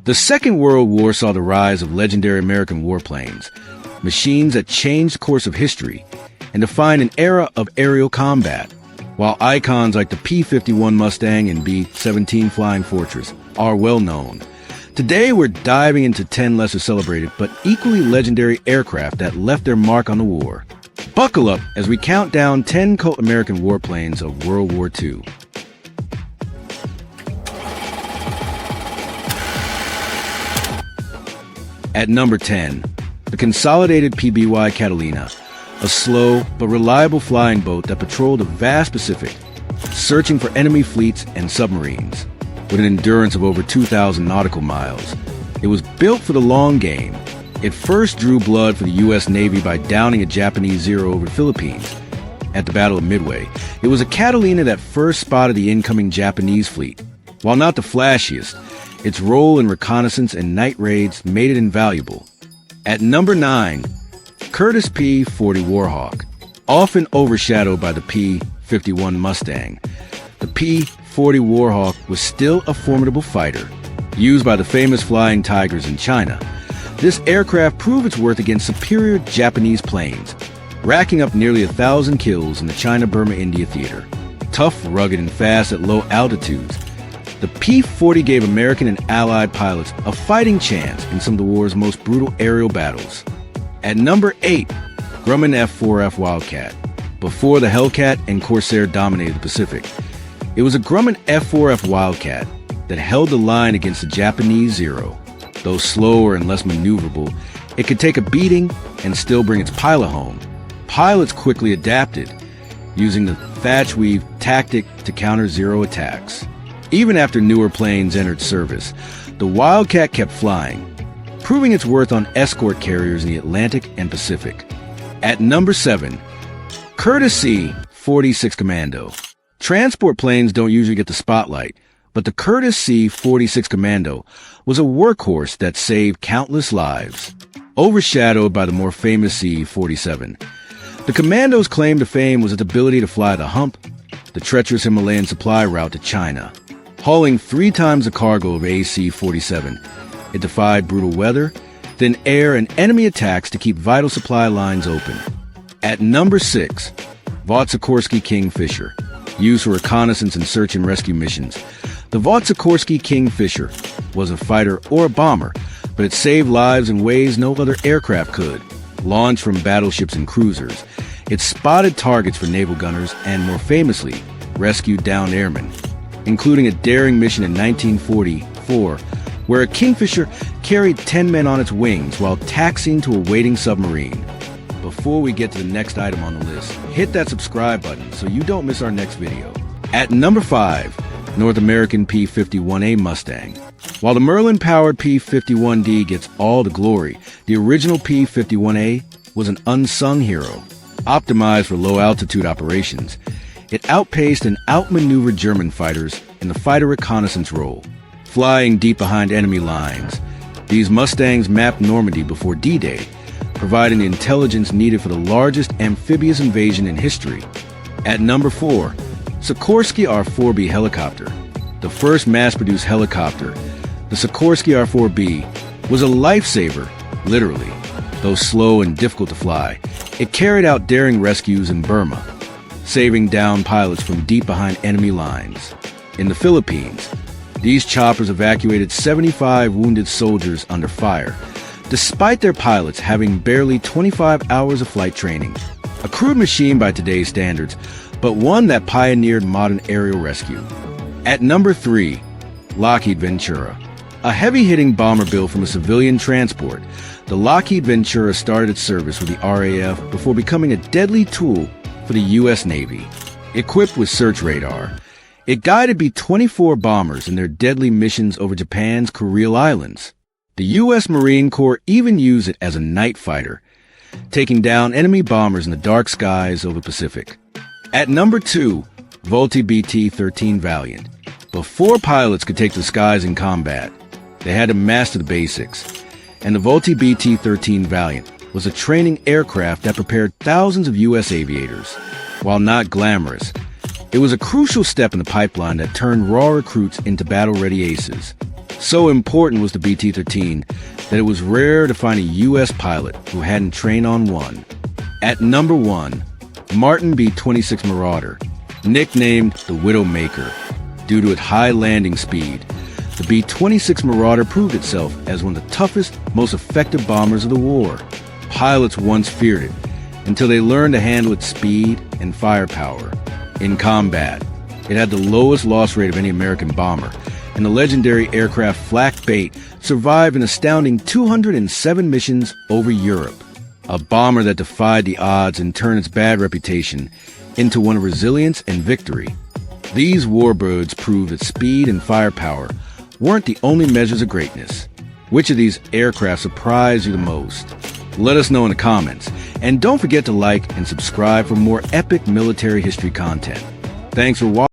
The Second World War saw the rise of legendary American warplanes, machines that changed the course of history and defined an era of aerial combat, while icons like the P-51 Mustang and B-17 Flying Fortress are well known. Today we're diving into 10 lesser celebrated but equally legendary aircraft that left their mark on the war. Buckle up as we count down 10 cult American warplanes of World War II. At number 10, the consolidated PBY Catalina, a slow but reliable flying boat that patrolled the vast Pacific, searching for enemy fleets and submarines. With an endurance of over 2,000 nautical miles, it was built for the long game. It first drew blood for the U.S. Navy by downing a Japanese Zero over the Philippines. At the Battle of Midway, it was a Catalina that first spotted the incoming Japanese fleet. While not the flashiest, its role in reconnaissance and night raids made it invaluable. At number 9, Curtiss P-40 Warhawk, often overshadowed by the P-51 Mustang. The P-40 Warhawk was still a formidable fighter, used by the famous Flying Tigers in China. This aircraft proved its worth against superior Japanese planes, racking up nearly 1,000 kills in the China-Burma-India theater. Tough, rugged, and fast at low altitudes, the P-40 gave American and Allied pilots a fighting chance in some of the war's most brutal aerial battles. At number 8, Grumman F-4F Wildcat. Before the Hellcat and Corsair dominated the Pacific, it was a Grumman F-4F Wildcat that held the line against the Japanese Zero. Though slower and less maneuverable, it could take a beating and still bring its pilot home. Pilots quickly adapted, using the thatch weave tactic to counter Zero attacks. Even after newer planes entered service, the Wildcat kept flying, proving its worth on escort carriers in the Atlantic and Pacific. At number 7, Curtiss C-46 Commando. Transport planes don't usually get the spotlight, but the Curtiss C-46 Commando was a workhorse that saved countless lives. Overshadowed by the more famous C-47, the Commando's claim to fame was its ability to fly the hump, the treacherous Himalayan supply route to China. Hauling 3 times the cargo of AC-47, it defied brutal weather, thin air, and enemy attacks to keep vital supply lines open. At number 6, Vought Sikorsky Kingfisher. Used for reconnaissance and search and rescue missions, the Vought Sikorsky Kingfisher was a fighter or a bomber, but it saved lives in ways no other aircraft could. Launched from battleships and cruisers, it spotted targets for naval gunners and, more famously, rescued downed airmen, including a daring mission in 1944 where a Kingfisher carried 10 men on its wings while taxiing to a waiting submarine. Before we get to the next item on the list, hit that subscribe button so you don't miss our next video. At number 5, North American P-51A Mustang. While the Merlin-powered P-51D gets all the glory, the original P-51A was an unsung hero. Optimized for low-altitude operations, it outpaced and outmaneuvered German fighters in the fighter reconnaissance role. Flying deep behind enemy lines, these Mustangs mapped Normandy before D-Day, providing the intelligence needed for the largest amphibious invasion in history. At number 4, Sikorsky R4B Helicopter. The first mass-produced helicopter, the Sikorsky R4B, was a lifesaver, literally. Though slow and difficult to fly, it carried out daring rescues in Burma, saving downed pilots from deep behind enemy lines. In the Philippines, these choppers evacuated 75 wounded soldiers under fire, despite their pilots having barely 25 hours of flight training. A crude machine by today's standards, but one that pioneered modern aerial rescue. At number 3, Lockheed Ventura. A heavy-hitting bomber built from a civilian transport, the Lockheed Ventura started its service with the RAF before becoming a deadly tool for the U.S. Navy. Equipped with search radar, it guided B-24 bombers in their deadly missions over Japan's Kuril Islands. The U.S. Marine Corps even used it as a night fighter, taking down enemy bombers in the dark skies over the Pacific. At number 2, Vultee BT-13 Valiant. Before pilots could take the skies in combat, they had to master the basics, and the Vultee BT-13 Valiant was a training aircraft that prepared thousands of U.S. aviators. While not glamorous, it was a crucial step in the pipeline that turned raw recruits into battle-ready aces. So important was the BT-13 that it was rare to find a U.S. pilot who hadn't trained on one. At number 1, Martin B-26 Marauder, nicknamed the Widowmaker due to its high landing speed. The B-26 Marauder proved itself as one of the toughest, most effective bombers of the war. Pilots once feared it, until they learned to handle its speed and firepower. In combat, it had the lowest loss rate of any American bomber, and the legendary aircraft Flak Bait survived an astounding 207 missions over Europe. A bomber that defied the odds and turned its bad reputation into one of resilience and victory. These warbirds proved that speed and firepower weren't the only measures of greatness. Which of these aircraft surprised you the most? Let us know in the comments. And don't forget to like and subscribe for more epic military history content. Thanks for watching.